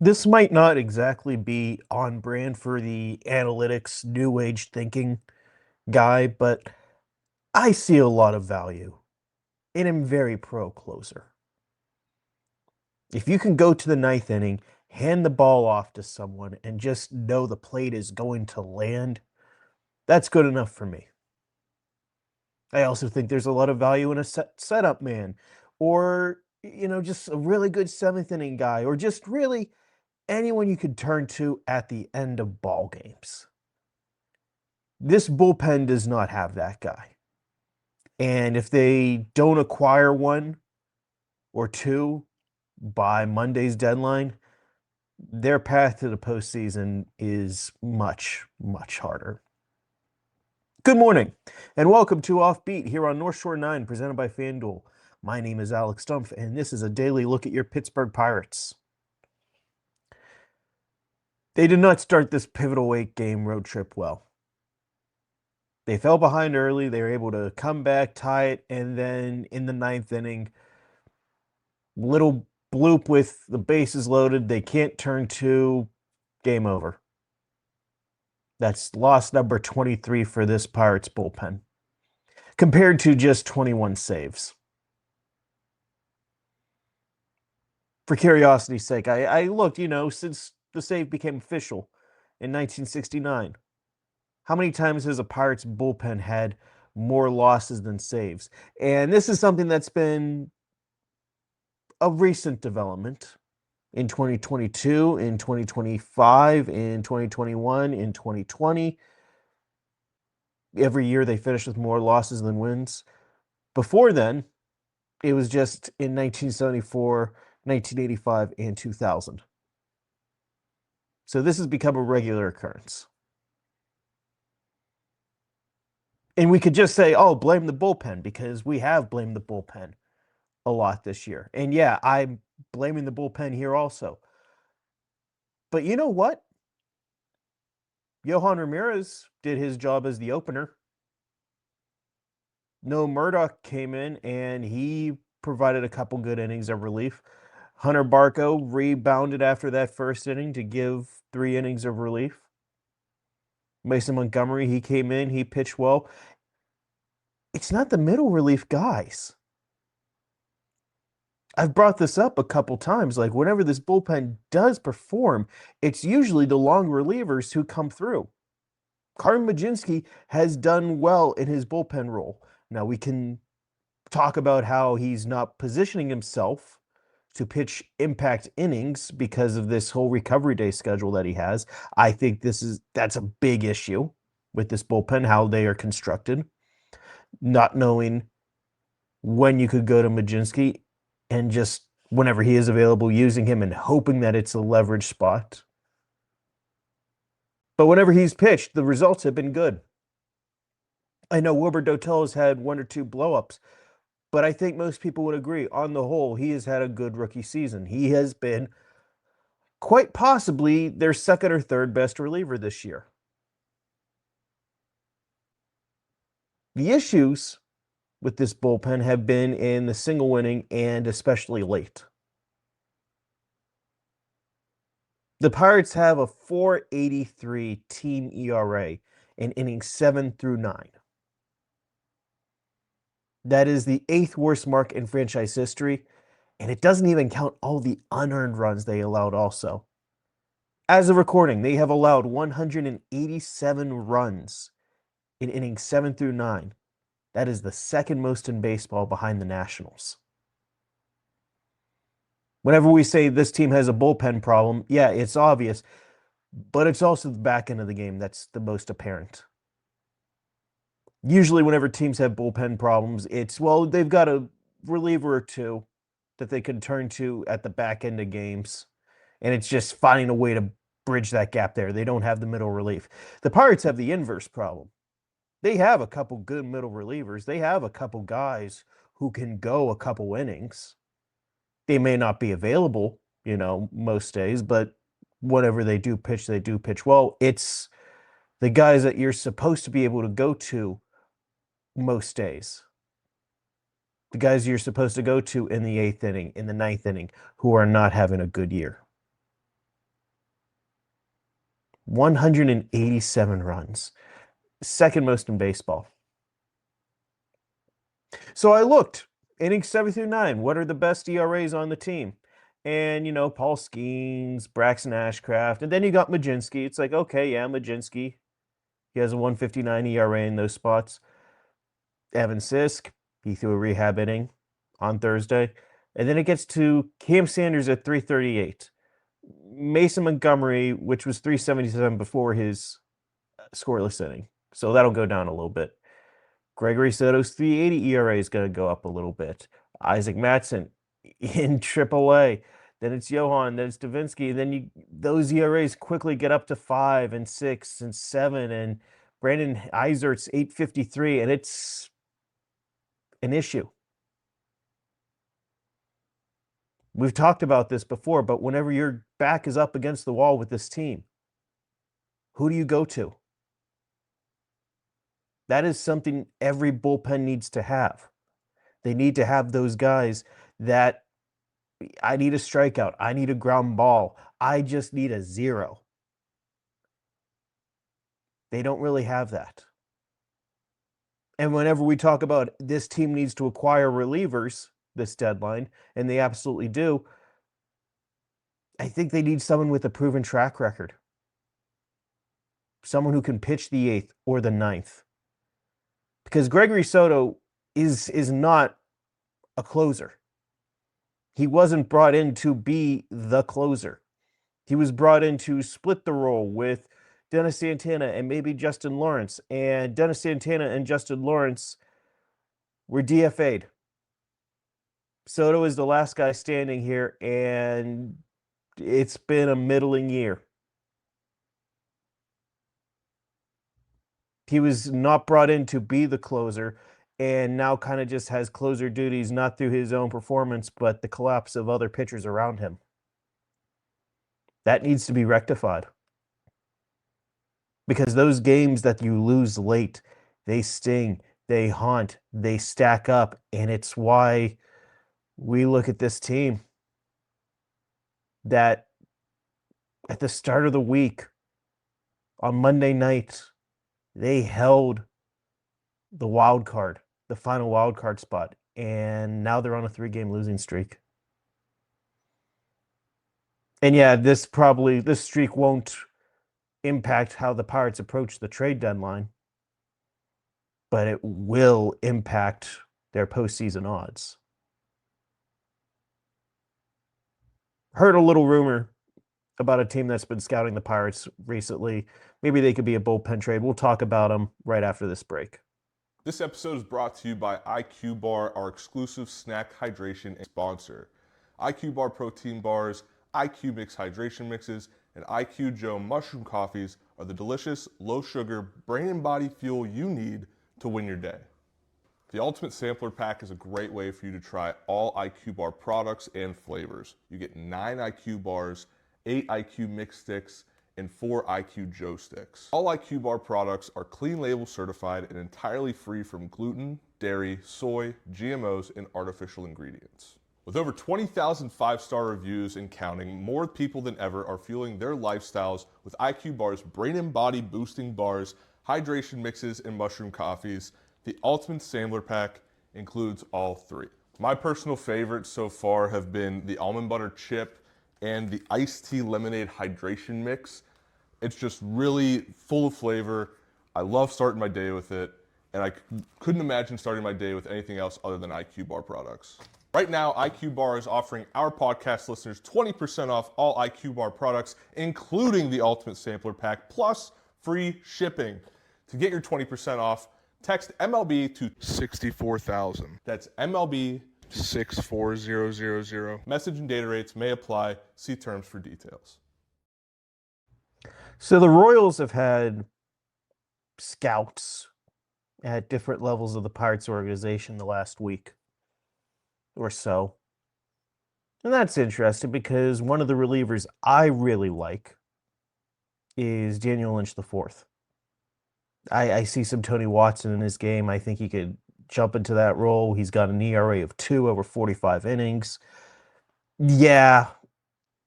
This might not exactly be on brand for the analytics, new age thinking guy, but I see a lot of value and am very pro closer. If you can go to the ninth inning, hand the ball off to someone, and just know the plate is going to land, that's good enough for me. I also think there's a lot of value in a setup man, or just a really good seventh inning guy, or just really anyone you could turn to at the end of ball games. This bullpen does not have that guy. And if they don't acquire one or two by Monday's deadline, their path to the postseason is much, much harder. Good morning, and welcome to Offbeat here on North Shore 9, presented by FanDuel. My name is Alex Stumpf, and this is a daily look at your Pittsburgh Pirates. They did not start this pivotal 8-game road trip well. They fell behind early. They were able to come back, tie it, and then in the ninth inning, little bloop with the bases loaded. They can't turn two. Game over. That's loss number 23 for this Pirates bullpen, compared to just 21 saves. For curiosity's sake, I looked, since the save became official in 1969. How many times has a Pirates bullpen had more losses than saves? And this is something that's been a recent development in 2022, in 2025, in 2021, in 2020. Every year they finish with more losses than wins. Before then, it was just in 1974, 1985, and 2000. So this has become a regular occurrence. And we could just say, oh, blame the bullpen, because we have blamed the bullpen a lot this year. And yeah, I'm blaming the bullpen here also. But you know what? Johan Ramirez did his job as the opener. No, Murdoch came in and he provided a couple good innings of relief. Hunter Barco rebounded after that first inning to give 3 innings of relief. Mason Montgomery, he came in, he pitched well. It's not the middle relief guys. I've brought this up a couple times. Like, whenever this bullpen does perform, it's usually the long relievers who come through. Carmen Mlodzinski has done well in his bullpen role. Now, we can talk about how he's not positioning himself to pitch impact innings because of this whole recovery day schedule that he has. I think that's a big issue with this bullpen, how they are constructed. Not knowing when you could go to Mlodzinski and just whenever he is available, using him and hoping that it's a leverage spot. But whenever he's pitched, the results have been good. I know Wilbur Dotel has had 1 or 2 blowups, but I think most people would agree, on the whole, he has had a good rookie season. He has been quite possibly their second or third best reliever this year. The issues with this bullpen have been in the single inning and especially late. The Pirates have a 4.83 team ERA in innings 7 through 9. That is the 8th worst mark in franchise history, and it doesn't even count all the unearned runs they allowed also. As of recording, they have allowed 187 runs in innings 7 through 9. That is the second most in baseball behind the Nationals. Whenever we say this team has a bullpen problem, yeah, it's obvious, but it's also the back end of the game that's the most apparent. Usually whenever teams have bullpen problems, it's, well, they've got a reliever or two that they can turn to at the back end of games, and it's just finding a way to bridge that gap there. They don't have the middle relief. The Pirates have the inverse problem. They have a couple good middle relievers. They have a couple guys who can go a couple innings. They may not be available, most days, but whatever they do pitch well. It's the guys that you're supposed to be able to go to most days. The guys you're supposed to go to in the 8th inning, in the 9th inning, who are not having a good year. 187 runs, second most in baseball. So I looked, innings 7 through 9, what are the best ERAs on the team? And, Paul Skeens, Braxton Ashcraft, and then you got Majinski. It's like, okay, yeah, Majinski. He has a 159 ERA in those spots. Evan Sisk, he threw a rehab inning on Thursday. And then it gets to Cam Sanders at 338. Mason Montgomery, which was 377 before his scoreless inning. So that'll go down a little bit. Gregory Soto's 380 ERA is going to go up a little bit. Isaac Matson in AAA. Then it's Johan, then it's Davinsky, and then those ERAs quickly get up to 5 and 6 and 7, and Brandon Eisert's 853, and it's an issue. We've talked about this before, but whenever your back is up against the wall with this team, who do you go to? That is something every bullpen needs to have. They need to have those guys that I need a strikeout. I need a ground ball. I just need a 0. They don't really have that. And whenever we talk about this team needs to acquire relievers this deadline, and they absolutely do, I think they need someone with a proven track record. Someone who can pitch the 8th or the 9th. Because Gregory Soto is not a closer. He wasn't brought in to be the closer. He was brought in to split the role with Dennis Santana and maybe Justin Lawrence. And Dennis Santana and Justin Lawrence were DFA'd. Soto is the last guy standing here, and it's been a middling year. He was not brought in to be the closer, and now kind of just has closer duties, not through his own performance, but the collapse of other pitchers around him. That needs to be rectified. Because those games that you lose late, they sting, they haunt, they stack up, and it's why we look at this team that at the start of the week, on Monday night, they held the wild card, the final wild card spot, and now they're on a 3-game losing streak. And yeah, this streak won't impact how the Pirates approach the trade deadline, but it will impact their postseason odds. Heard a little rumor about a team that's been scouting the Pirates recently. Maybe they could be a bullpen trade. We'll talk about them right after this break. This episode is brought to you by IQ Bar, our exclusive snack hydration sponsor. IQ Bar protein bars, IQ Mix hydration mixes, and IQ Joe mushroom coffees are the delicious, low-sugar, brain and body fuel you need to win your day. The Ultimate Sampler Pack is a great way for you to try all IQ Bar products and flavors. You get 9 IQ bars, 8 IQ Mix sticks, and 4 IQ Joe sticks. All IQ Bar products are clean label certified and entirely free from gluten, dairy, soy, GMOs, and artificial ingredients. With over 20,000 5-star reviews and counting, more people than ever are fueling their lifestyles with IQ Bar's brain and body boosting bars, hydration mixes, and mushroom coffees. The Ultimate Sampler Pack includes all 3. My personal favorites so far have been the almond butter chip and the iced tea lemonade hydration mix. It's just really full of flavor. I love starting my day with it, and I couldn't imagine starting my day with anything else other than IQ Bar products. Right now, IQ Bar is offering our podcast listeners 20% off all IQ Bar products, including the Ultimate Sampler Pack, plus free shipping. To get your 20% off, text MLB to 64,000. That's MLB 64000. Message and data rates may apply. See terms for details. So the Royals have had scouts at different levels of the Pirates organization the last week or so. And that's interesting because one of the relievers I really like is Daniel Lynch IV. I see some Tony Watson in his game. I think he could jump into that role. He's got an ERA of 2 over 45 innings. Yeah,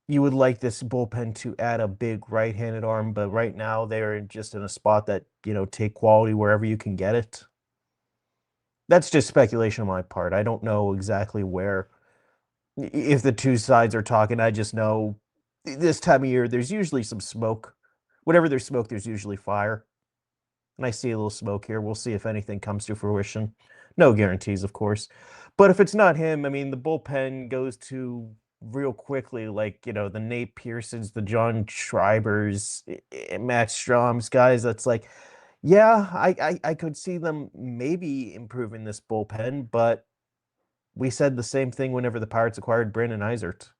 You would like this bullpen to add a big right-handed arm, but right now they're just in a spot that, take quality wherever you can get it. That's just speculation on my part. I don't know exactly where, if the two sides are talking. I just know this time of year, there's usually some smoke. Whenever there's smoke, there's usually fire. And I see a little smoke here. We'll see if anything comes to fruition. No guarantees, of course. But if it's not him, I mean, the bullpen goes to real quickly, like, the Nate Pearsons, the John Schreibers, Matt Strom's guys. That's like, yeah, I could see them maybe improving this bullpen, but we said the same thing whenever the Pirates acquired Brandon Eisert.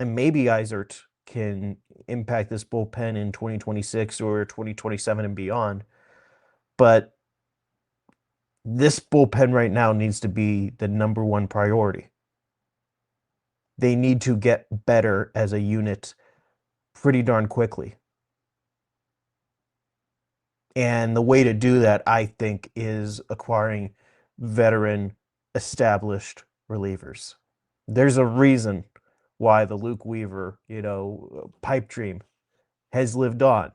And maybe Eisert can impact this bullpen in 2026 or 2027 and beyond. But this bullpen right now needs to be the number one priority. They need to get better as a unit pretty darn quickly. And the way to do that, I think, is acquiring veteran, established relievers. There's a reason why the Luke Weaver, pipe dream has lived on.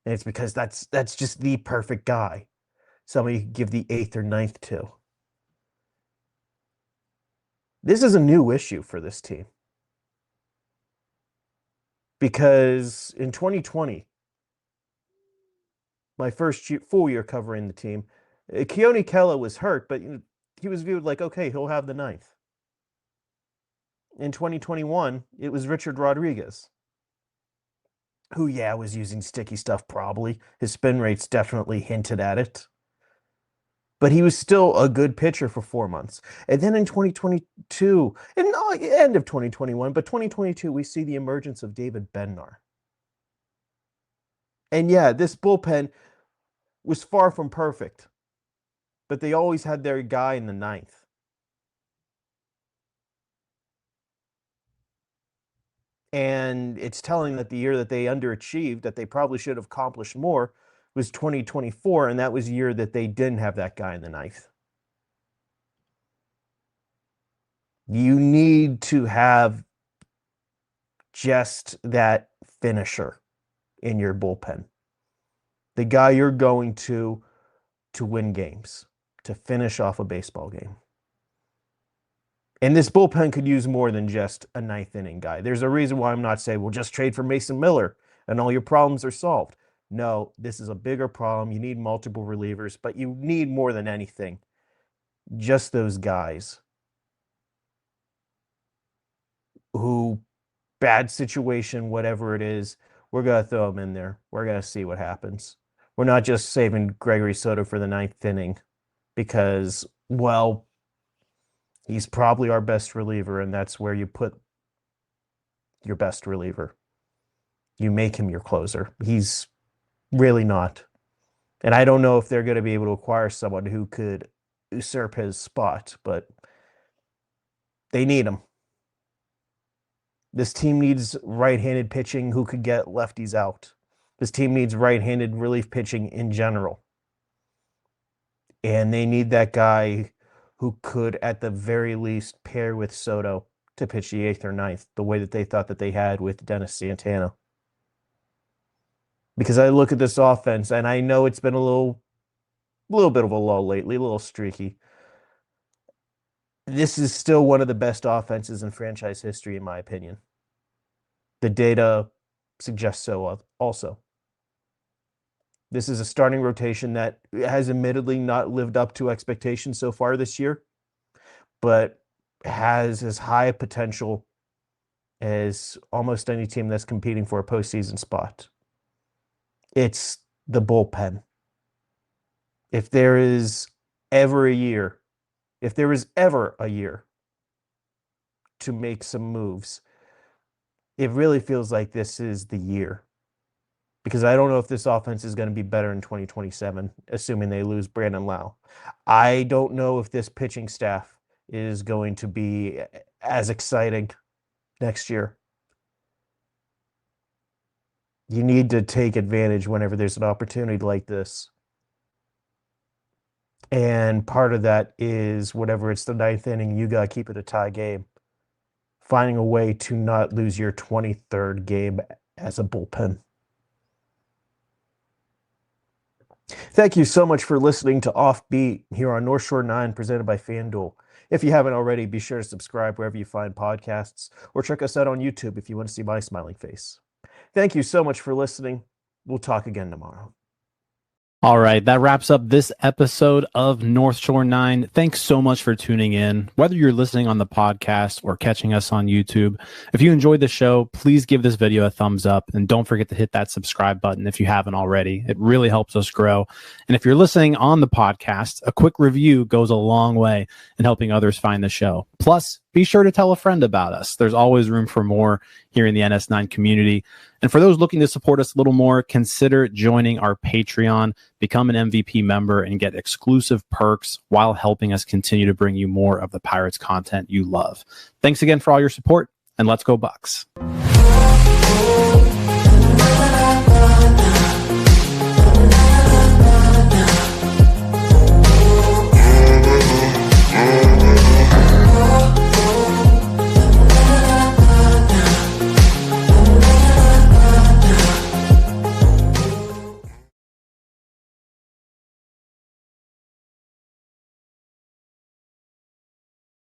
And it's because that's just the perfect guy. Somebody you could give the eighth or ninth to. This is a new issue for this team. Because in 2020, my first full year covering the team, Keone Kela was hurt, but he was viewed like, okay, he'll have the ninth. In 2021, it was Richard Rodriguez, who, was using sticky stuff probably. His spin rates definitely hinted at it. But he was still a good pitcher for 4 months. And then in 2022, and no, end of 2021, but 2022, we see the emergence of David Bednar. And this bullpen was far from perfect, but they always had their guy in the ninth. And it's telling that the year that they underachieved, that they probably should have accomplished more, was 2024, and that was a year that they didn't have that guy in the ninth. You need to have just that finisher in your bullpen. The guy you're going to win games, to finish off a baseball game. And this bullpen could use more than just a ninth inning guy. There's a reason why I'm not saying, well, just trade for Mason Miller and all your problems are solved. No, this is a bigger problem. You need multiple relievers, but you need more than anything, just those guys who, bad situation, whatever it is, we're going to throw them in there. We're going to see what happens. We're not just saving Gregory Soto for the ninth inning because, well, he's probably our best reliever, and that's where you put your best reliever. You make him your closer. He's really not. And I don't know if they're going to be able to acquire someone who could usurp his spot, but they need him. This team needs right-handed pitching who could get lefties out. This team needs right-handed relief pitching in general. And they need that guy who could, at the very least, pair with Soto to pitch the eighth or ninth, the way that they thought that they had with Dennis Santana. Because I look at this offense, and I know it's been a little bit of a lull lately, a little streaky. This is still one of the best offenses in franchise history, in my opinion. The data suggests so also. This is a starting rotation that has admittedly not lived up to expectations so far this year, but has as high a potential as almost any team that's competing for a postseason spot. It's the bullpen. If there is ever a year to make some moves, it really feels like this is the year. Because I don't know if this offense is going to be better in 2027, assuming they lose Brandon Lau. I don't know if this pitching staff is going to be as exciting next year. You need to take advantage whenever there's an opportunity like this. And part of that is whenever it's the ninth inning, you got to keep it a tie game. finding a way to not lose your 23rd game as a bullpen. Thank you so much for listening to Offbeat here on North Shore 9, presented by FanDuel. If you haven't already, be sure to subscribe wherever you find podcasts, or check us out on YouTube if you want to see my smiling face. Thank you so much for listening. We'll talk again tomorrow. All right, that wraps up this episode of North Shore 9. Thanks so much for tuning in, whether you're listening on the podcast or catching us on YouTube. If you enjoyed the show, please give this video a thumbs up, and don't forget to hit that subscribe button if you haven't already. It really helps us grow. And if you're listening on the podcast, a quick review goes a long way in helping others find the show. Plus, be sure to tell a friend about us. There's always room for more here in the NS9 community. And for those looking to support us a little more, consider joining our Patreon, become an MVP member, and get exclusive perks while helping us continue to bring you more of the Pirates content you love. Thanks again for all your support, and let's go Bucks.